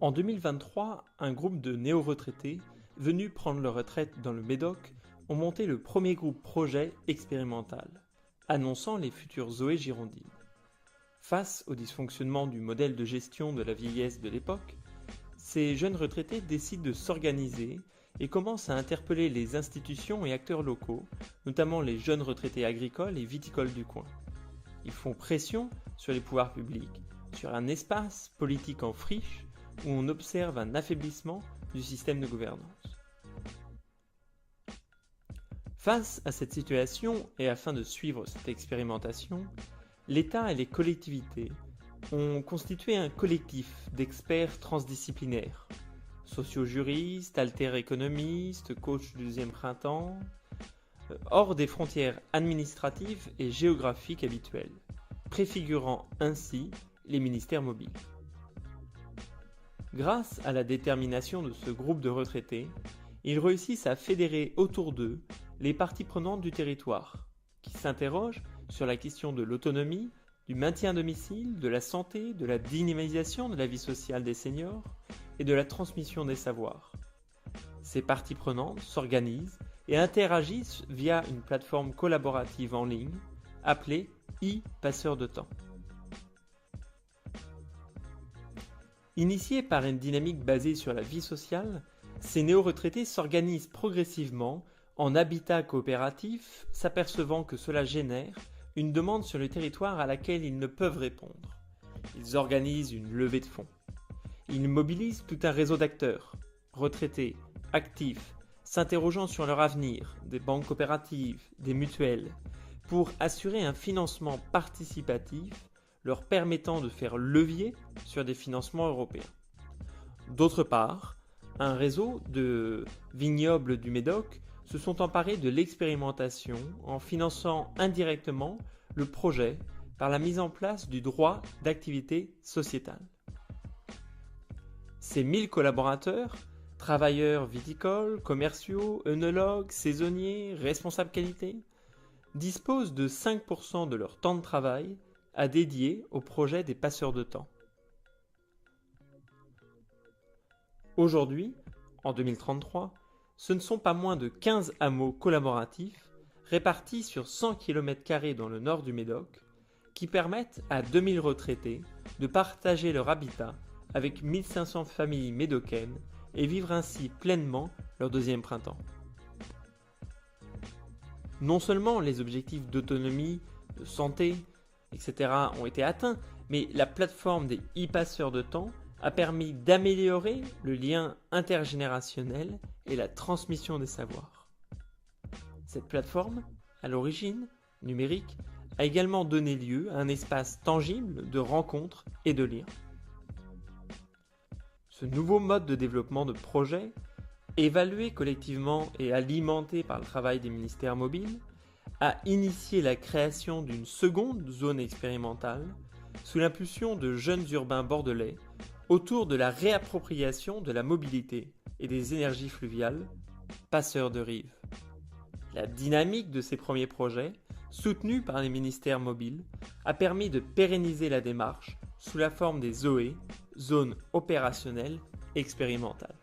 En 2023, un groupe de néo-retraités venus prendre leur retraite dans le Médoc ont monté le premier groupe projet expérimental, annonçant les futures Zoé girondines. Face au dysfonctionnement du modèle de gestion de la vieillesse de l'époque, ces jeunes retraités décident de s'organiser et commencent à interpeller les institutions et acteurs locaux, notamment les jeunes retraités agricoles et viticoles du coin. Ils font pression sur les pouvoirs publics, sur un espace politique en friche où on observe un affaiblissement du système de gouvernance. Face à cette situation et afin de suivre cette expérimentation, l'État et les collectivités ont constitué un collectif d'experts transdisciplinaires, socio-juristes, alter-économistes, coachs du deuxième printemps, hors des frontières administratives et géographiques habituelles, préfigurant ainsi les ministères mobiles. Grâce à la détermination de ce groupe de retraités, ils réussissent à fédérer autour d'eux les parties prenantes du territoire, qui s'interrogent sur la question de l'autonomie, du maintien à domicile, de la santé, de la dynamisation de la vie sociale des seniors et de la transmission des savoirs. Ces parties prenantes s'organisent et interagissent via une plateforme collaborative en ligne appelée e-passeur de temps. Initiés par une dynamique basée sur la vie sociale, ces néo-retraités s'organisent progressivement en habitat coopératif, s'apercevant que cela génère une demande sur le territoire à laquelle ils ne peuvent répondre. Ils organisent une levée de fonds. Ils mobilisent tout un réseau d'acteurs, retraités, actifs, s'interrogeant sur leur avenir, des banques coopératives, des mutuelles, pour assurer un financement participatif leur permettant de faire levier sur des financements européens. D'autre part, un réseau de vignobles du Médoc se sont emparés de l'expérimentation en finançant indirectement le projet par la mise en place du droit d'activité sociétale. Ces 1000 collaborateurs, travailleurs viticoles, commerciaux, œnologues, saisonniers, responsables qualité, disposent de 5% de leur temps de travail à dédier au projet des passeurs de temps. Aujourd'hui, en 2033, ce ne sont pas moins de 15 hameaux collaboratifs répartis sur 100 km² dans le nord du Médoc qui permettent à 2000 retraités de partager leur habitat avec 1500 familles médocaines et vivre ainsi pleinement leur deuxième printemps. Non seulement les objectifs d'autonomie, de santé, etc. ont été atteints, mais la plateforme des e-passeurs de temps a permis d'améliorer le lien intergénérationnel et la transmission des savoirs. Cette plateforme, à l'origine numérique, a également donné lieu à un espace tangible de rencontres et de liens. Ce nouveau mode de développement de projet, évalué collectivement et alimenté par le travail des ministères mobiles, a initié la création d'une seconde zone expérimentale sous l'impulsion de jeunes urbains bordelais autour de la réappropriation de la mobilité et des énergies fluviales, passeurs de rive. La dynamique de ces premiers projets, soutenus par les ministères mobiles, a permis de pérenniser la démarche sous la forme des ZOE, zones opérationnelles expérimentales.